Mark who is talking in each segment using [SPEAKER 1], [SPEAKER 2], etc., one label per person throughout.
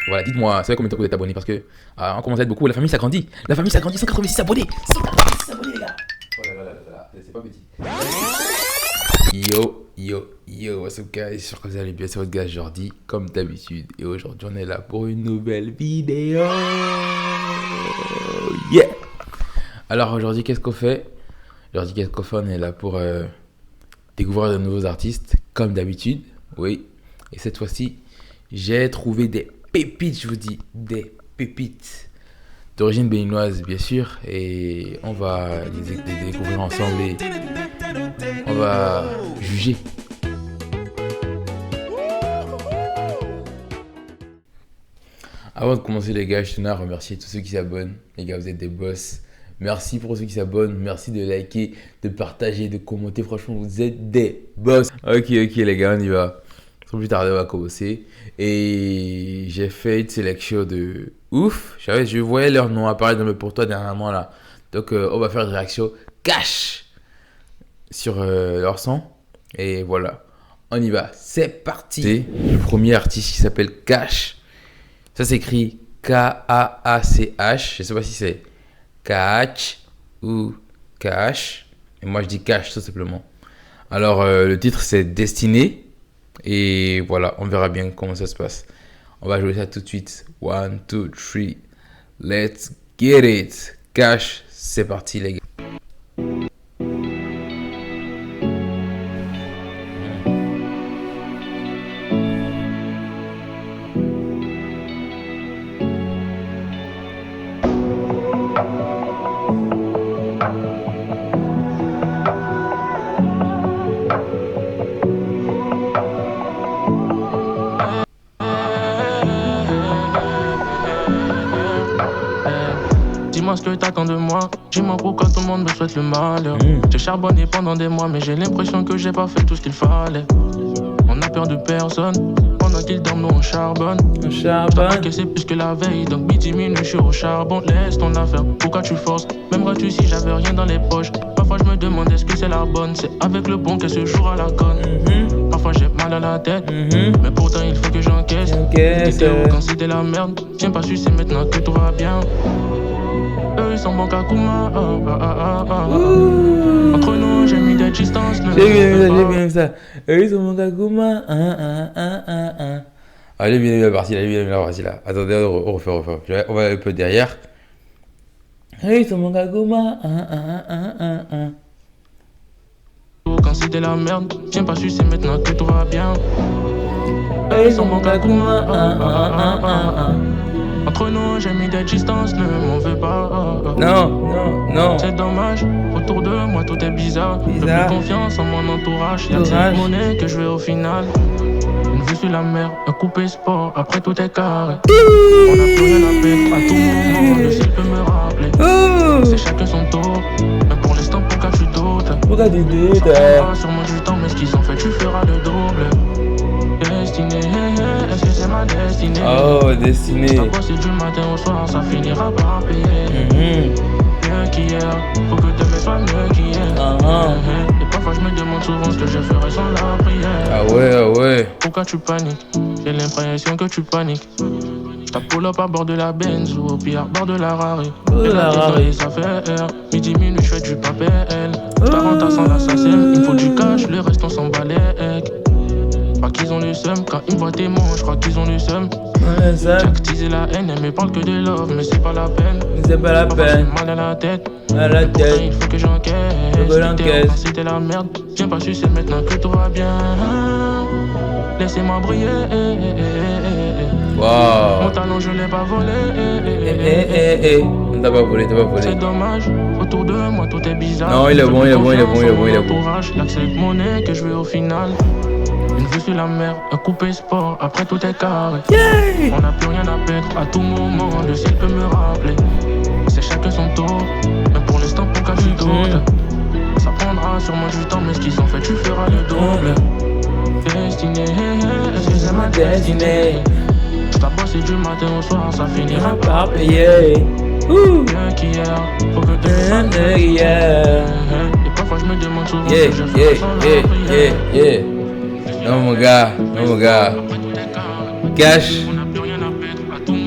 [SPEAKER 1] Voilà, dites-moi, c'est combien de temps vous êtes abonnés parce que on commence à être beaucoup. La famille s'agrandit. La famille s'agrandit, 186 abonnés. 186 abonnés, les gars. Oh là là là là, c'est pas petit. Yo, what's up guys, j'espère que vous allez bien, c'est votre gars Jordi, comme d'habitude. Et aujourd'hui on est là pour une nouvelle vidéo. Yeah. Alors aujourd'hui qu'est-ce qu'on fait? On est là pour découvrir de nouveaux artistes, comme d'habitude. Oui, et cette fois-ci, j'ai trouvé des pépites, je vous dis, des pépites. D'origine béninoise bien sûr, et on va les découvrir ensemble et on va juger. Avant de commencer les gars, je tenais à remercier tous ceux qui s'abonnent. Les gars, vous êtes des boss. Merci pour ceux qui s'abonnent, merci de liker, de partager, de commenter. Franchement, vous êtes des boss. Ok les gars, on y va. Sans plus tarder, on va commencer. Et j'ai fait une sélection de ouf. Je voyais leur nom apparaître pour toi dernièrement là. Donc on va faire une réaction cash sur leur son. Et voilà, on y va. C'est parti. C'est le premier artiste qui s'appelle Cash. Ça s'écrit K-A-A-C-H. Je sais pas si c'est Catch ou Cash. Et moi je dis Cash tout simplement. Alors le titre c'est Destiné. Et voilà, on verra bien comment ça se passe. On va jouer ça tout de suite. 1, 2, 3. Let's get it. Cash, c'est parti les gars.
[SPEAKER 2] Dis-moi ce que t'attends de moi, dis-moi pourquoi tout le monde me souhaite le malheur. J'ai charbonné pendant des mois mais j'ai l'impression que j'ai pas fait tout ce qu'il fallait. On a peur de personne, pendant qu'ils dorment nous on charbonne. T'as que c'est plus que la veille, donc midi minuit je suis au charbon. Laisse ton affaire, pourquoi tu forces? M'aimerais-tu si j'avais rien dans les poches? Parfois je me demande est-ce que c'est la bonne? C'est avec le bon qu'elle se jouera la conne. Parfois j'ai mal à la tête, mais pourtant il faut que j'encaisse. T'étais où quand c'était la merde? Viens pas sucer maintenant que tout va bien. Eux ils sont bons qu'à Kuma. Entre nous j'ai mis des distances.
[SPEAKER 1] J'ai bien ça. Eux ils sont bons qu'à Kuma. Allez, bien la partie là. Attendez, on refait. On va un peu derrière. Eux ils sont bons qu'à Kuma.
[SPEAKER 2] Quand c'était la merde, viens pas sucer maintenant que tout va bien. Eux ils sont bons qu'à Kuma. Entre nous, j'ai mis des distances, ne m'en veux pas.
[SPEAKER 1] Non.
[SPEAKER 2] C'est dommage, autour de moi tout est bizarre. J'ai plus confiance en mon entourage. Y'a que cette monnaie que je veux au final. Une vue sur la mer, un coupé sport, après tout est carré. On n'a plus rien à perdre, à tout moment, le ciel peut me rappeler. C'est chacun son tour, mais pour l'instant, pourquoi tu doutes?
[SPEAKER 1] Pourquoi tu doutes?
[SPEAKER 2] Ça prendra sûrement du temps, mais ce qu'ils ont fait, tu feras le double. Destiné, est-ce que c'est ma destinée?
[SPEAKER 1] Oh, destiné.
[SPEAKER 2] Ça bosse du matin au soir, ça finira par payer. Mieux qu'hier, faut que demain soit mieux qu'hier. Et parfois je me demande souvent ce que je ferais sans la prière.
[SPEAKER 1] Ah ouais.
[SPEAKER 2] Pourquoi tu paniques? J'ai l'impression que tu paniques. J'tape pull up à bord de la Benz ou au pire à bord de la Rari. Et la défaillée ça fait R. Midi minuit j'fais du papel. J't'arrête sans l'assassin. Il me faut du cash, le reste on s'en bat les hecks. Pas qu'ils ont le seum, quand ils me voient tes mots, je crois qu'ils ont le seum. J'ai actisé la haine, elle me parle que de love, mais c'est pas la peine. J'ai mal à la tête. Pourtant, il faut que j'encaisse. Quand c'était la merde, viens pas sucer maintenant que tout va bien. Laissez-moi briller.
[SPEAKER 1] Wow.
[SPEAKER 2] Mon talent je l'ai pas volé.
[SPEAKER 1] T'as pas volé.
[SPEAKER 2] C'est dommage, autour de moi tout est bizarre.
[SPEAKER 1] Non, il est bon.
[SPEAKER 2] Y'a que cette monnaie que je veux au final. Une vue sur la mer, un coupé sport, après tout est carré. On n'a plus rien à perdre, à tout moment, le ciel peut me rappeler. C'est chacun son tour, mais pour l'instant, pourquoi tu doutes? Ça prendra sûrement du temps, mais ce qu'ils ont fait, tu feras le double. Destiné, est-ce que c'est ma destinée? J't'ai bossé du matin au soir, ça finira par payer. Mieux qu'hier, faut que demain soit mieux qu'hier. Et parfois je me demande souvent ce que je fais sans la prière.
[SPEAKER 1] Non mon gars. Cash.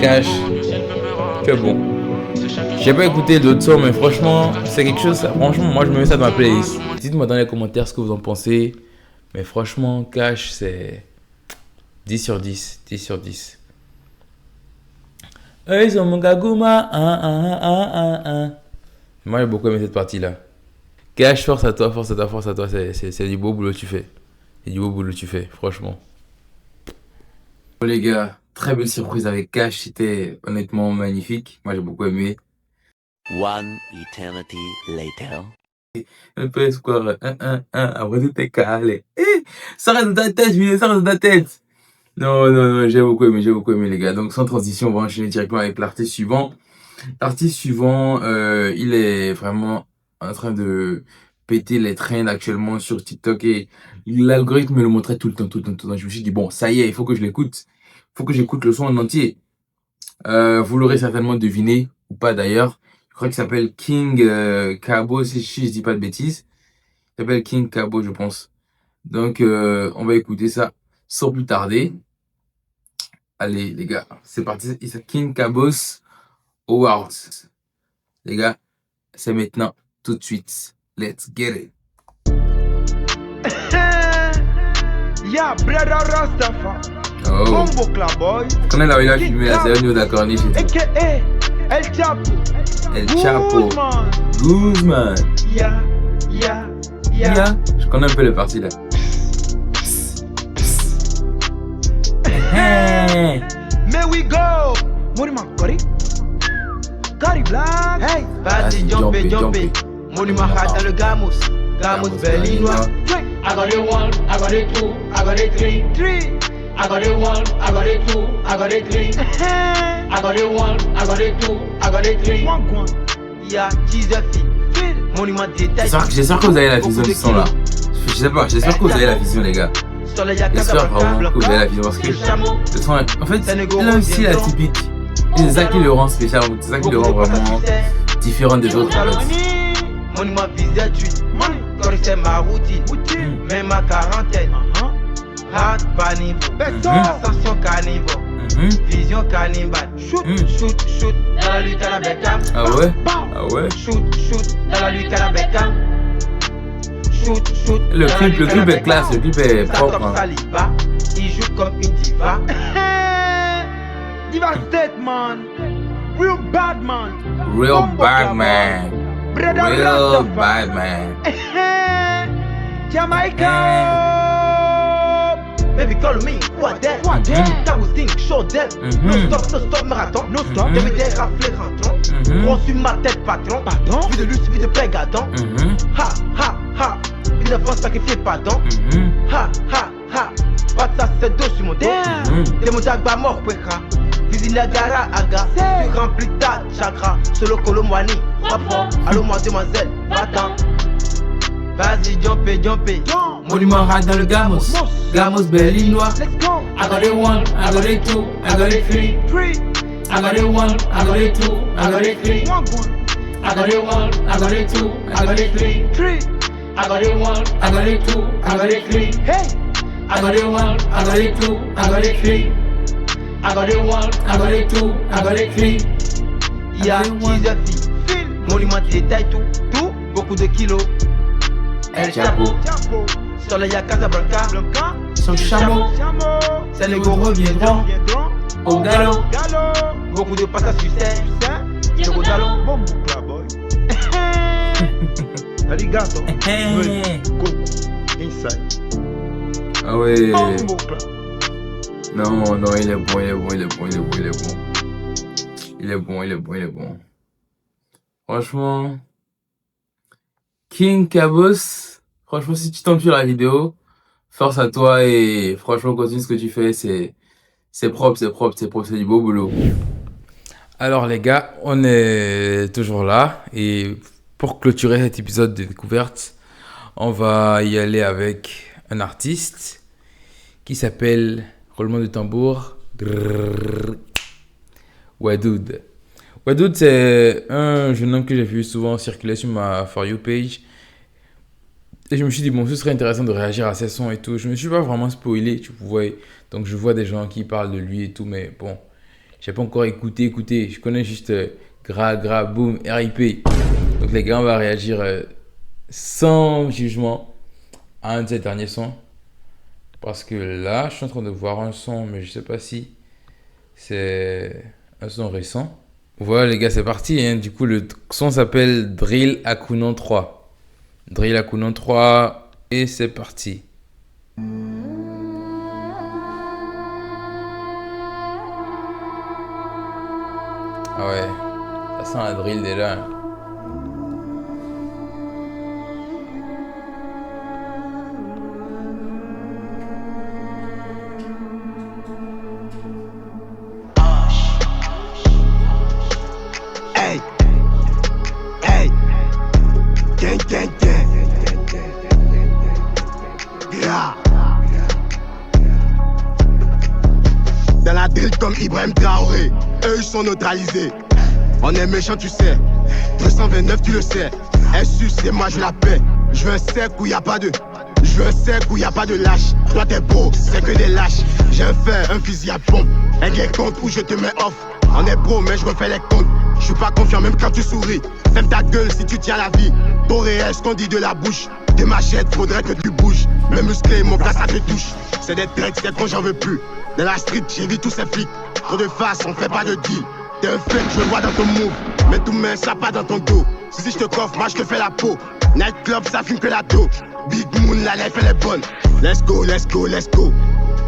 [SPEAKER 1] Cash, tu es bon. J'ai pas écouté d'autres sons, mais franchement, c'est quelque chose. Franchement, moi je me mets ça dans ma playlist. Dites-moi dans les commentaires ce que vous en pensez. Mais franchement, Cash, c'est 10 sur 10. 10 sur 10. Hey, c'est mon gagouma. Moi j'ai beaucoup aimé cette partie-là. Cash, force à toi, force à toi, force à toi. C'est du beau boulot que tu fais. C'est du beau boulot que tu fais, franchement. Bon, les gars, très belle surprise avec Cash. C'était honnêtement magnifique. Moi j'ai beaucoup aimé.
[SPEAKER 3] One eternity later.
[SPEAKER 1] Un peu score, après tout est calé. Ça reste dans ta tête, ça reste dans ta tête. Non, j'ai beaucoup aimé les gars. Donc sans transition, on va enchaîner directement avec l'artiste suivant. L'artiste suivant, il est vraiment en train de péter les trends actuellement sur TikTok et l'algorithme me le montrait tout le temps. Je me suis dit, bon, ça y est, il faut que je l'écoute. Il faut que j'écoute le son en entier. Vous l'aurez certainement deviné, ou pas d'ailleurs. Je crois qu'il s'appelle King Cabo, si je dis pas de bêtises. Il s'appelle King Cabo, je pense. Donc, on va écouter ça sans plus tarder. Allez, les gars, c'est parti. C'est King Cabos Awards. Les gars, c'est maintenant, tout de suite. Let's get it.
[SPEAKER 4] Yeah, brother Rastafa.
[SPEAKER 1] Oh.
[SPEAKER 4] Bombo Club Boy.
[SPEAKER 1] Je connais là où il a filmé, là, c'est au niveau de la corniche et tout.
[SPEAKER 4] A.K.A. El Chapo.
[SPEAKER 1] El Chapo.
[SPEAKER 4] Guzman.
[SPEAKER 1] Guzman.
[SPEAKER 4] Yeah.
[SPEAKER 1] Yeah. Je connais un peu les parties là. Hey.
[SPEAKER 4] May we go. Monument Cory. Cory Black. Hey.
[SPEAKER 1] Vas-y, jumpé.
[SPEAKER 4] Monument Hata le Gamos. Gamos Berlinois.
[SPEAKER 2] I got it one, I got it two, I got it three. I got it one, I got it two, I got it three. I got it one, I got it two, I got it three.
[SPEAKER 4] Yeah, Giuseppe. Monument détail.
[SPEAKER 1] J'espère que vous avez la vision de ce son là. Je sais pas, j'espère que vous avez la vision les gars. J'espère vraiment que vous avez la vision parce que le son, en fait, il a aussi la typique. C'est ça qui le rend spécial, c'est ça qui le rend vraiment différent des autres en fait.
[SPEAKER 4] Monument visite, Cory c'est ma routine, même ma quarantaine. Hard pas niveau, ascension carnivore, vision cannibale. Shoot, dans la lutte à la Beckham.
[SPEAKER 1] Ah ouais?
[SPEAKER 4] Shoot, dans la lutte à la Beckham. Shoot.
[SPEAKER 1] Le clip est classe, le clip est propre.
[SPEAKER 4] Comme Saliba, il joue comme une diva. Diva state man, real bad man.
[SPEAKER 1] Real bad man.
[SPEAKER 4] Jamaica. Baby call me, what that? That was think, show them. No stop, marathon. No stop, j'avais des raflés rentrants. Gros sur ma tête, patron. Vie de luxe, vie de pégadon. Ha. Une enfant sacrifiée, pardon. Ha. Pas ça, c'est dos sur mon dos. T'es mon jagba mort, kweka. Visina gara aga. Tu remplis ta chakra. Solo kolomwani. Rapport, allô, mademoiselle, va-t'en. Vas-y, jumpé.
[SPEAKER 1] Monument rad dans le Gamos. Gamos berlinois.
[SPEAKER 4] Let's go.
[SPEAKER 2] I got it one, I got it two, I got it three. I got it one, I got it two, I got it three. I got it one, I got it two, I got it three. I got it one, I got it two, I got it three.
[SPEAKER 4] Hey.
[SPEAKER 2] I got it one, I got it two, I got it three. I got it one, I got it two, I got it three.
[SPEAKER 4] Y'a Giuseppe. Monument détail tout, beaucoup de kilos. El Chapo. Soleil à Casablanca.
[SPEAKER 1] Son chameau.
[SPEAKER 4] Sénégal reviendront
[SPEAKER 1] Au galop.
[SPEAKER 4] Beaucoup de passes à succès. Je go galop. Bombo Club Boy. Arigato. Goku. Inside.
[SPEAKER 1] Ah ouais.
[SPEAKER 4] Bombo Club.
[SPEAKER 1] Non, il est bon. Franchement, King Cabos, franchement, si tu tombes sur la vidéo, force à toi et franchement, continue ce que tu fais. C'est propre, c'est du beau boulot. Alors les gars, on est toujours là et pour clôturer cet épisode de découverte, on va y aller avec un artiste qui s'appelle, roulement de tambour, Wadoud. Wadoud, c'est un jeune homme que j'ai vu souvent circuler sur ma For You page. Et je me suis dit, bon, ce serait intéressant de réagir à ses sons et tout. Je me suis pas vraiment spoilé, tu vois. Donc, je vois des gens qui parlent de lui et tout, mais bon, J'ai pas encore écouté. Je connais juste Gra, Boom, RIP. Donc les gars, on va réagir sans jugement à un de ces derniers sons. Parce que là, je suis en train de voir un son, mais je sais pas si c'est un son récent. Voilà les gars, c'est parti. Hein. Du coup, le son s'appelle Drill Akunon 3. Drill Akunon 3 et c'est parti. Ah ouais, ça sent la drill déjà. Hein.
[SPEAKER 5] Hey, hey, gang, gang, gang, yeah. Dans la drill comme Ibrahim Traoré, eux ils sont neutralisés. On est méchant tu sais, 229 tu le sais. SU c'est moi je la paie. Je veux un sec où y a pas de. Je veux un sec où y a pas de lâche. Toi t'es beau, c'est que des lâches. J'ai un fer, un fusil à pompe. Un gay compte où je te mets off. On est pro mais je refais les comptes. Je suis pas confiant même quand tu souris. Ferme ta gueule si tu tiens la vie. Ton réel, ce qu'on dit de la bouche. Des machettes, faudrait que tu bouges. Mes musclés, mon plat ça te touche. C'est des tracks, c'est quand j'en veux plus. Dans la street, j'ai vu tous ces flics. Trop de face, on fait pas de deal. T'es un fake, je le vois dans ton move. Mais tout met ça pas dans ton dos. Si je te coffre, moi je te fais la peau. Nightclub, ça fume que la dos. Big Moon, la life elle est bonne. Let's go, let's go, let's go.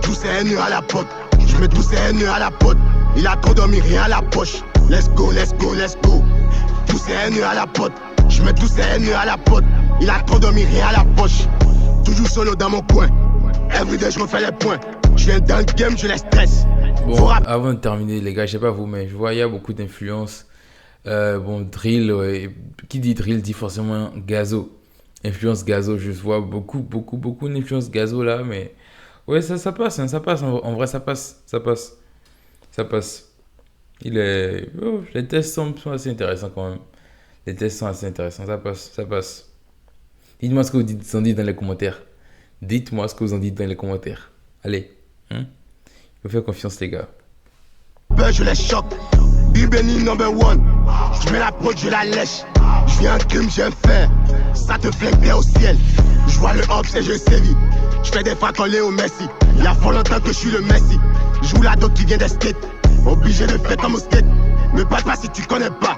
[SPEAKER 5] Tous ces haineux à la pote. Je mets tous ces haineux à la pote. Il a trop dormi, rien à la poche. Let's go, let's go, let's go. Tous ces haineux à la pote. Je mets tous ces haineux à la pote. Il a trop dormi, rien à la poche. Toujours solo dans mon coin. Everyday, je refais les points. Je viens dans le game, je les stresse.
[SPEAKER 1] Bon, avant de terminer, les gars, je sais pas vous, mais je vois il y a beaucoup d'influences. Bon, drill, ouais. Qui dit drill dit forcément gazo. Influence gazo, je vois beaucoup d'influence gazo là, mais ouais, ça passe, hein, ça passe. En vrai, ça passe. Il est. Oh, les tests sont assez intéressants quand même. Les tests sont assez intéressants, ça passe. Dites-moi ce que vous en dites dans les commentaires. Dites-moi ce que vous en dites dans les commentaires. Allez, hein? Je vous fais confiance, les gars.
[SPEAKER 5] Je les choque. Bibeni number one. Je mets la prod, je la lèche. Je viens un crime, j'ai un fer. Ça te flingue au ciel. Je vois le hops et je sévis. Je fais des frappes en Léo Messi. Il y a fort longtemps que je suis le Messi. Je joue la dope qui vient des skates. Obligé de faire comme au skate. Me parle pas si tu connais pas.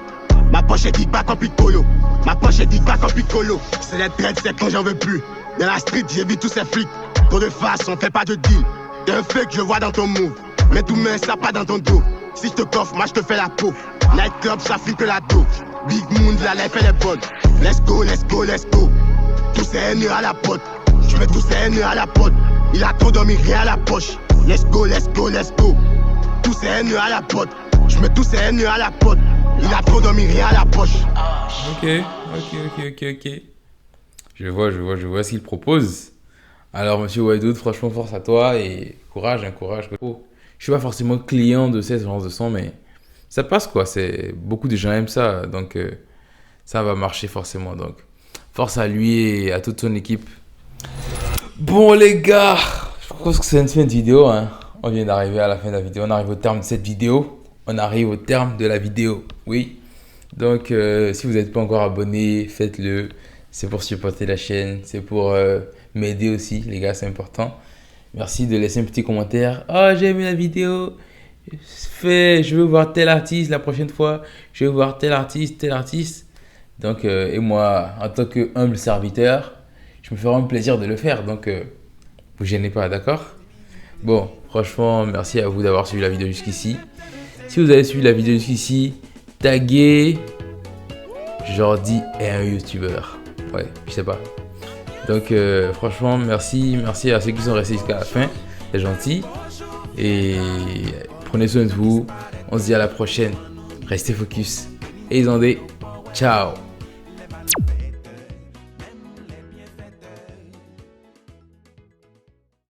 [SPEAKER 5] Ma poche est dit pas comme Piccolo. Ma poche est dit pas comme Piccolo. C'est les traites, c'est quand j'en veux plus. Dans la street, j'ai vu tous ces flics. Trop de face, on fait pas de deal. T'es un fake, je vois dans ton move. Mais tout met ça pas dans ton dos. Si je te coffre, moi je te fais la peau. Nightclub, ça fume que la dos. Big Moon, la life elle est bonne. Let's go, let's go, let's go. Tous ces haineux à la pote. Je mets tous ces haineux à la pote. Il a trop dormi, rien à la poche. Let's go, let's go, let's go. Tous ces haineux à la pote. Je mets tous ces haineux à la pote. Il a trop dormi, rien à la poche.
[SPEAKER 1] Ok. Je vois ce qu'il propose. Alors, monsieur Widewood, franchement, force à toi et courage. Oh, je suis pas forcément client de ces genres de son, mais ça passe quoi. Beaucoup de gens aiment ça, donc ça va marcher forcément. Donc, force à lui et à toute son équipe. Bon, les gars, je pense que c'est une fin de vidéo. Hein. On vient d'arriver à la fin de la vidéo. On arrive au terme de cette vidéo. Oui. Donc, si vous n'êtes pas encore abonné, faites-le. C'est pour supporter la chaîne. C'est pour m'aider aussi, les gars, c'est important. Merci de laisser un petit commentaire. Oh, j'ai aimé la vidéo. Je veux voir tel artiste la prochaine fois. Je veux voir tel artiste. Donc, et moi, en tant que humble serviteur, je me ferai un plaisir de le faire. Donc, vous gênez pas, d'accord? Bon, franchement, merci à vous d'avoir suivi la vidéo jusqu'ici. Si vous avez suivi la vidéo jusqu'ici, taguez Jordi est un youtubeur. Ouais, je sais pas. Donc, franchement, merci à ceux qui sont restés jusqu'à la fin. C'est gentil. Et prenez soin de vous. On se dit à la prochaine. Restez focus. Et Isandé, ciao.